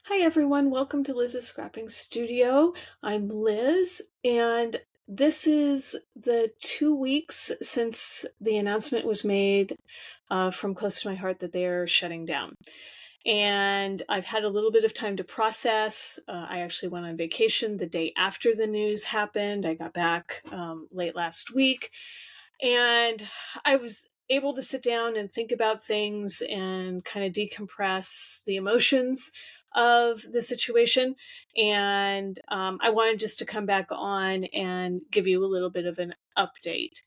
Hi everyone, welcome to Liz's Scrapping Studio. I'm Liz, and this is the 2 weeks since the announcement was made from Close to My Heart that they're shutting down. And I've had a little bit of time to process. I actually went on vacation the day after the news happened. I got back late last week, and I was able to sit down and think about things and kind of decompress the emotions of the situation. And I wanted just to come back on and give you a little bit of an update.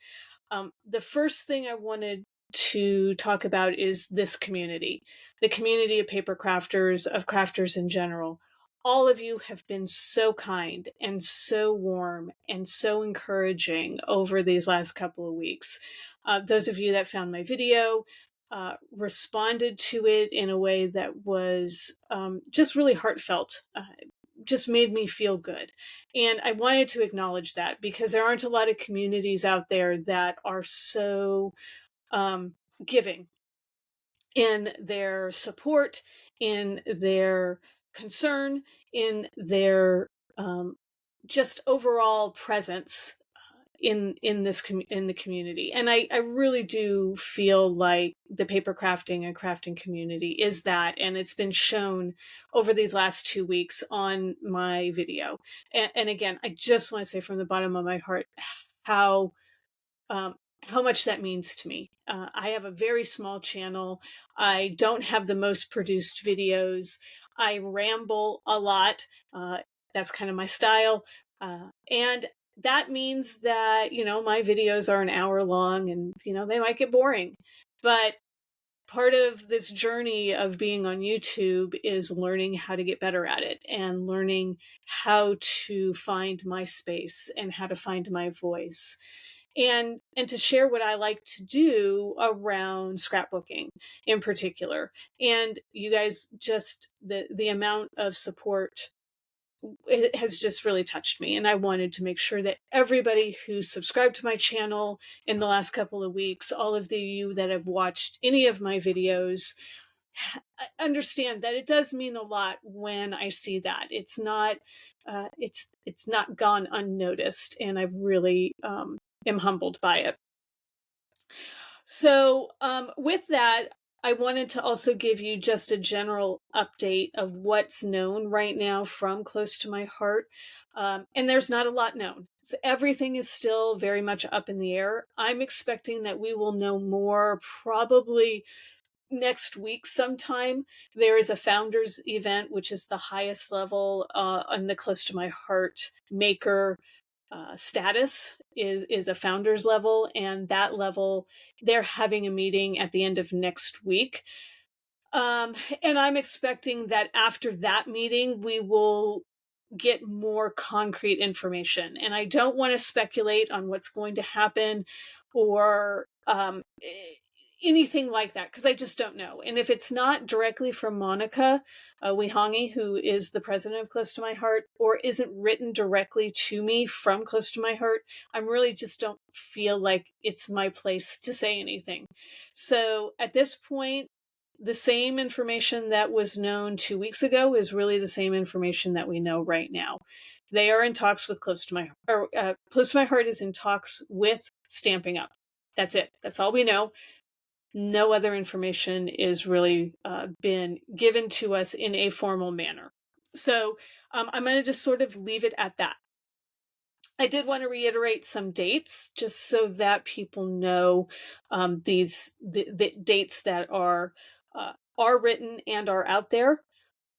The first thing I wanted to talk about is this community, the community of paper crafters, of crafters in general. All of you have been so kind and so warm and so encouraging over these last couple of weeks. Those of you that found my video responded to it in a way that was just really heartfelt, just made me feel good. And I wanted to acknowledge that because there aren't a lot of communities out there that are so um, giving in their support, in their concern, in their just overall presence in the community. And I really do feel like the paper crafting and crafting community is that, and it's been shown over these last 2 weeks on my video. And again, I just want to say from the bottom of my heart how um, how much that means to me. I have a very small channel. I don't have the most produced videos. I ramble a lot. That's kind of my style. And that means that, my videos are an hour long and, they might get boring. But part of this journey of being on YouTube is learning how to get better at it and learning how to find my space and how to find my voice and to share what I like to do around scrapbooking in particular. And you guys, just the amount of support, it has just really touched me. And I wanted to make sure that everybody who subscribed to my channel in the last couple of weeks, all of you that have watched any of my videos, understand that it does mean a lot when I see that. It's not gone unnoticed, and I really am humbled by it. So, with that, I wanted to also give you just a general update of what's known right now from Close to My Heart. And there's not a lot known. So everything is still very much up in the air. I'm expecting that we will know more probably next week sometime. There is a founders event, which is the highest level on the Close to My Heart maker status is a founders level, and that level they're having a meeting at the end of next week. And I'm expecting that after that meeting, we will get more concrete information. And I don't want to speculate on what's going to happen or anything like that because I just don't know. And if it's not directly from Monica Wihangi, who is the president of Close to My Heart, or isn't written directly to me from Close to My Heart, I really just don't feel like it's my place to say anything. So at this point, the same information that was known 2 weeks ago is really the same information that we know right now. They are in talks with Close to My Heart, or Close to My Heart is in talks with Stamping Up. That's it. That's all we know. No other information is really been given to us in a formal manner. So I'm going to just sort of leave it at that. I did want to reiterate some dates just so that people know the dates that are written and are out there.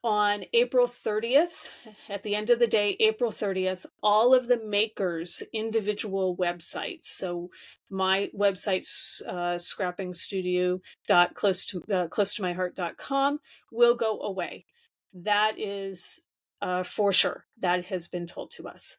On April 30th, at the end of the day, April 30th, all of the makers' individual websites, so my website's scrappingstudio.close to myheart.com, will go away. That is for sure. That has been told to us.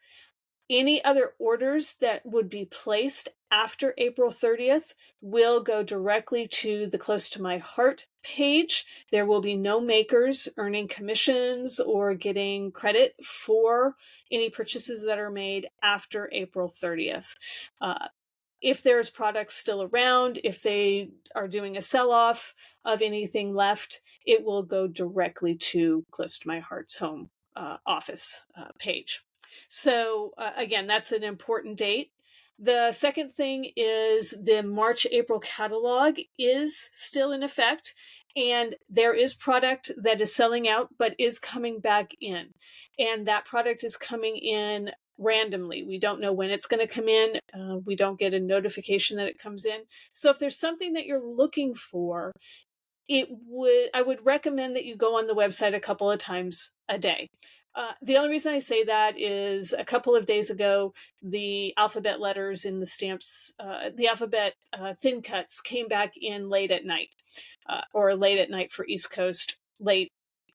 Any other orders that would be placed after April 30th will go directly to the Close to My Heart page. There will be no makers earning commissions or getting credit for any purchases that are made after April 30th. if there's products still around, if they are doing a sell-off of anything left, it will go directly to Close to My Heart's home office page. So again, that's an important date. The second thing is the March April catalog is still in effect, and there is product that is selling out but is coming back in. And that product is coming in randomly. We don't know when it's going to come in. We don't get a notification that it comes in. So if there's something that you're looking for, I would recommend that you go on the website a couple of times a day. The only reason I say that is a couple of days ago, the alphabet letters in the stamps, the alphabet thin cuts came back in late at night, or late at night for East Coast, late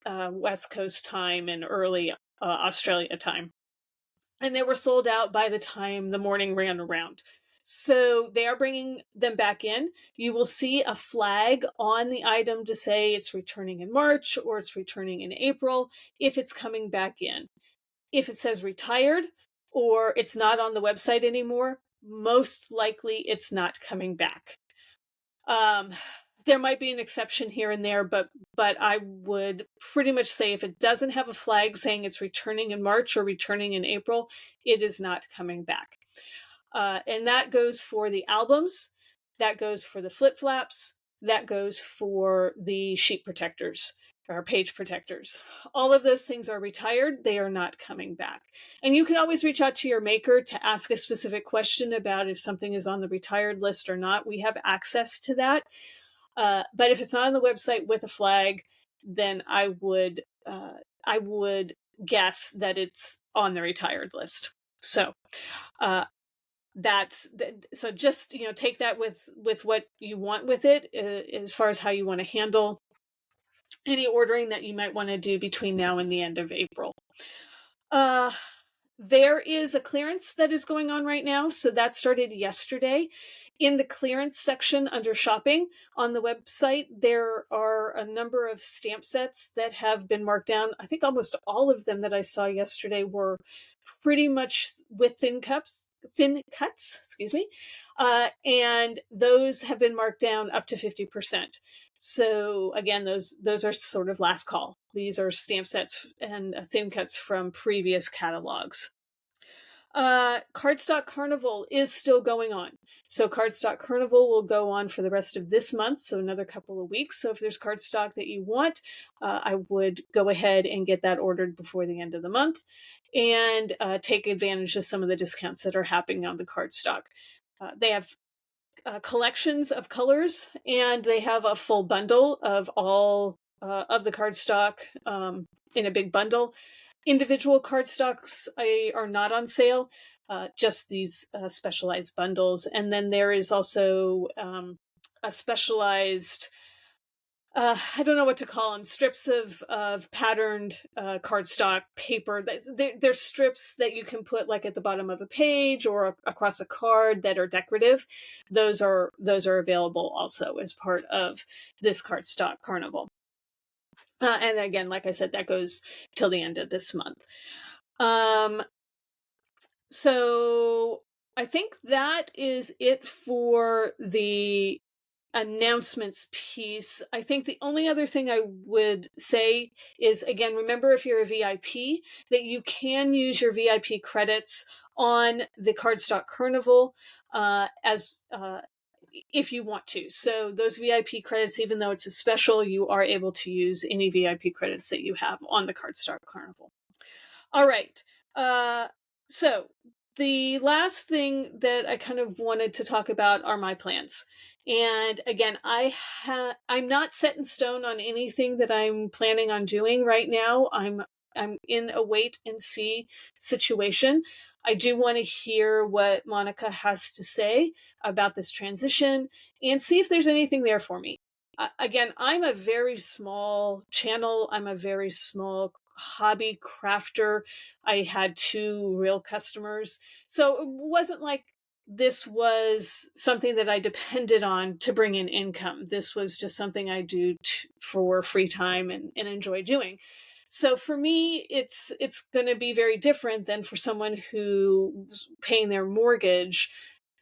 West Coast time, and early Australia time. And they were sold out by the time the morning ran around. So they are bringing them back in. You will see a flag on the item to say it's returning in March or it's returning in April if it's coming back in. If it says retired or it's not on the website anymore, most likely it's not coming back. There might be an exception here and there, but I would pretty much say if it doesn't have a flag saying it's returning in March or returning in April, it is not coming back. And that goes for the albums, that goes for the flip flaps, that goes for the sheet protectors or page protectors. All of those things are retired. They are not coming back. And you can always reach out to your maker to ask a specific question about if something is on the retired list or not. We have access to that. But if it's not on the website with a flag, then I would guess that it's on the retired list. So uh, so just take that with what you want with it, as far as how you want to handle any ordering that you might want to do between now and the end of April. There is a clearance that is going on right now. So that started yesterday. In the clearance section under shopping on the website, there are a number of stamp sets that have been marked down. I think almost all of them that I saw yesterday were pretty much with thin cuts, excuse me. And those have been marked down up to 50%. So again, those are sort of last call. These are stamp sets and thin cuts from previous catalogs. Cardstock Carnival is still going on. So Cardstock Carnival will go on for the rest of this month, so another couple of weeks. So if there's cardstock that you want, I would go ahead and get that ordered before the end of the month and take advantage of some of the discounts that are happening on the cardstock. They have collections of colors, and they have a full bundle of all of the cardstock in a big bundle. Individual cardstocks are not on sale, just these specialized bundles. And then there is also a specialized, I don't know what to call them, strips of patterned cardstock paper. They're strips that you can put like at the bottom of a page or across a card that are decorative. Those are available also as part of this Cardstock Carnival. And again, like I said, that goes till the end of this month. So I think that is it for the announcements piece. I think the only other thing I would say is, again, remember if you're a VIP, that you can use your VIP credits on the Cardstock Carnival as if you want to. So those VIP credits, even though it's a special, you are able to use any VIP credits that you have on the Cardstock Carnival. All right. So the last thing that I kind of wanted to talk about are my plans. And again, I'm not set in stone on anything that I'm planning on doing right now. I'm in a wait and see situation. I do want to hear what Monica has to say about this transition and see if there's anything there for me. Again, I'm a very small channel. I'm a very small hobby crafter. I had 2 real customers. So it wasn't like this was something that I depended on to bring in income. This was just something I do for free time and enjoy doing. So for me, it's going to be very different than for someone who's paying their mortgage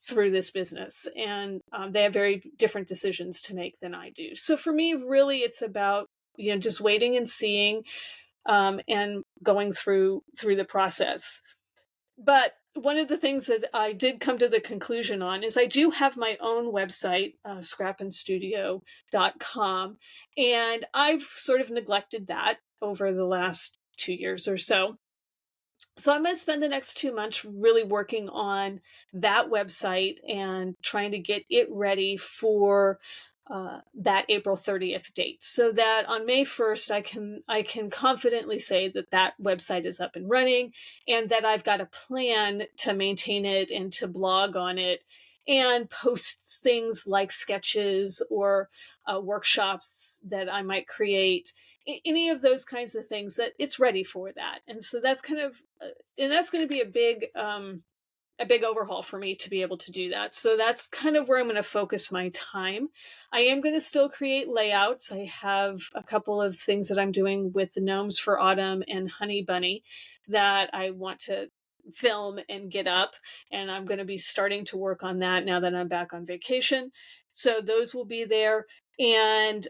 through this business, and they have very different decisions to make than I do. So for me, really, it's about just waiting and seeing, and going through the process. But one of the things that I did come to the conclusion on is I do have my own website, scrapandstudio.com, and I've sort of neglected that over the last 2 years or so. So I'm going to spend the next 2 months really working on that website and trying to get it ready for that April 30th date, so that on May 1st I can confidently say that that website is up and running, and that I've got a plan to maintain it and to blog on it and post things like sketches or workshops that I might create, any of those kinds of things, that it's ready for that. And so that's kind of and that's going to be a big overhaul for me to be able to do that. So that's kind of where I'm going to focus my time. I am going to still create layouts. I have a couple of things that I'm doing with the gnomes for autumn and honey bunny that I want to film and get up, and I'm going to be starting to work on that now that I'm back on vacation. So those will be there. And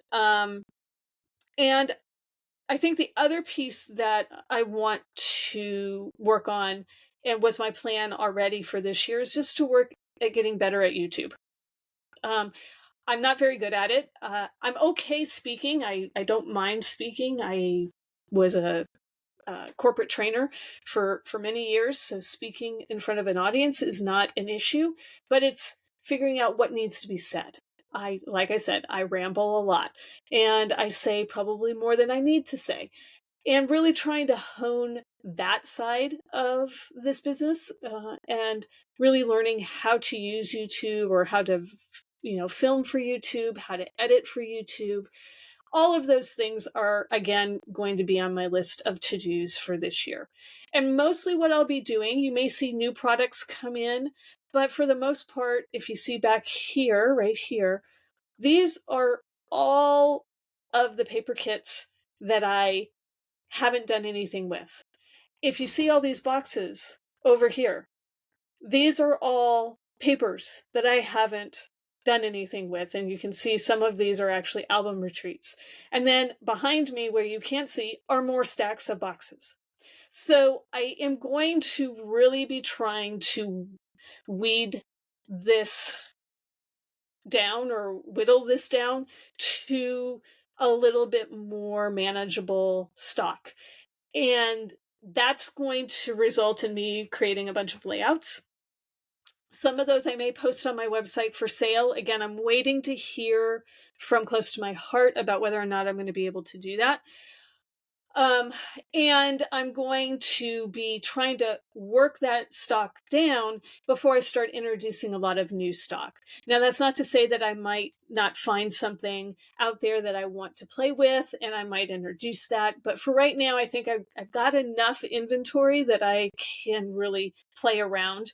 I think the other piece that I want to work on, and was my plan already for this year, is just to work at getting better at YouTube. Um, I'm not very good at it. I'm okay speaking. I don't mind speaking. I was a corporate trainer for many years, so speaking in front of an audience is not an issue. But it's figuring out what needs to be said. Like I said, I ramble a lot, and I say probably more than I need to say, and really trying to hone that side of this business, and really learning how to use YouTube, or how to film for YouTube, how to edit for YouTube. All of those things are, again, going to be on my list of to-dos for this year. And mostly what I'll be doing, you may see new products come in, but for the most part, if you see back here, right here, these are all of the paper kits that I haven't done anything with. If you see all these boxes over here, these are all papers that I haven't done anything with. And you can see some of these are actually album retreats. And then behind me, where you can't see, are more stacks of boxes. So I am going to really be trying to weed this down, or whittle this down to a little bit more manageable stock. And that's going to result in me creating a bunch of layouts. Some of those I may post on my website for sale. Again, I'm waiting to hear from close to my heart about whether or not I'm going to be able to do that. Um, and I'm going to be trying to work that stock down before I start introducing a lot of new stock. Now, that's not to say that I might not find something out there that I want to play with, and I might introduce that. But for right now, I think I've got enough inventory that I can really play around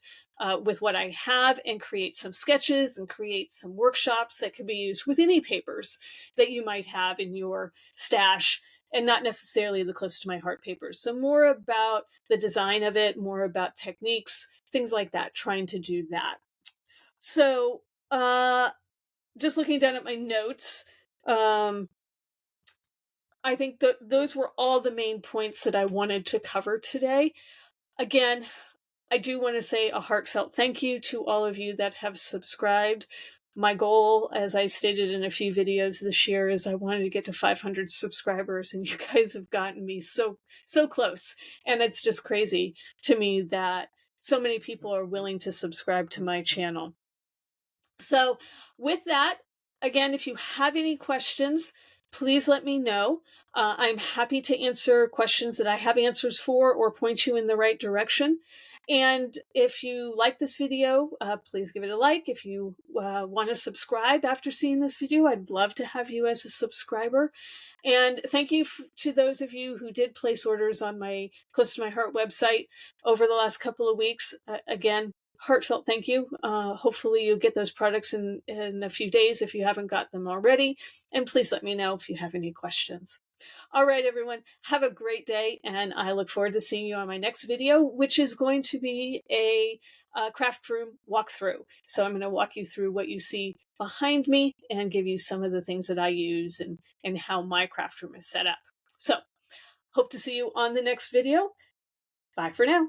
with what I have, and create some sketches and create some workshops that could be used with any papers that you might have in your stash, and not necessarily the close to my heart papers. So more about the design of it, more about techniques, things like that, trying to do that. So just looking down at my notes, I think that those were all the main points that I wanted to cover today. Again, I do want to say a heartfelt thank you to all of you that have subscribed. My goal, as I stated in a few videos this year, is I wanted to get to 500 subscribers, and you guys have gotten me so close. And it's just crazy to me that so many people are willing to subscribe to my channel. So with that, again, if you have any questions, please let me know. I'm happy to answer questions that I have answers for, or point you in the right direction. And if you like this video, please give it a like. If you want to subscribe after seeing this video, I'd love to have you as a subscriber. And thank you to those of you who did place orders on my Close to My Heart website over the last couple of weeks. Again, heartfelt thank you. Hopefully you'll get those products in a few days if you haven't got them already. And please let me know if you have any questions. All right, everyone, have a great day, and I look forward to seeing you on my next video, which is going to be a craft room walkthrough. So I'm going to walk you through what you see behind me and give you some of the things that I use and how my craft room is set up. So hope to see you on the next video. Bye for now.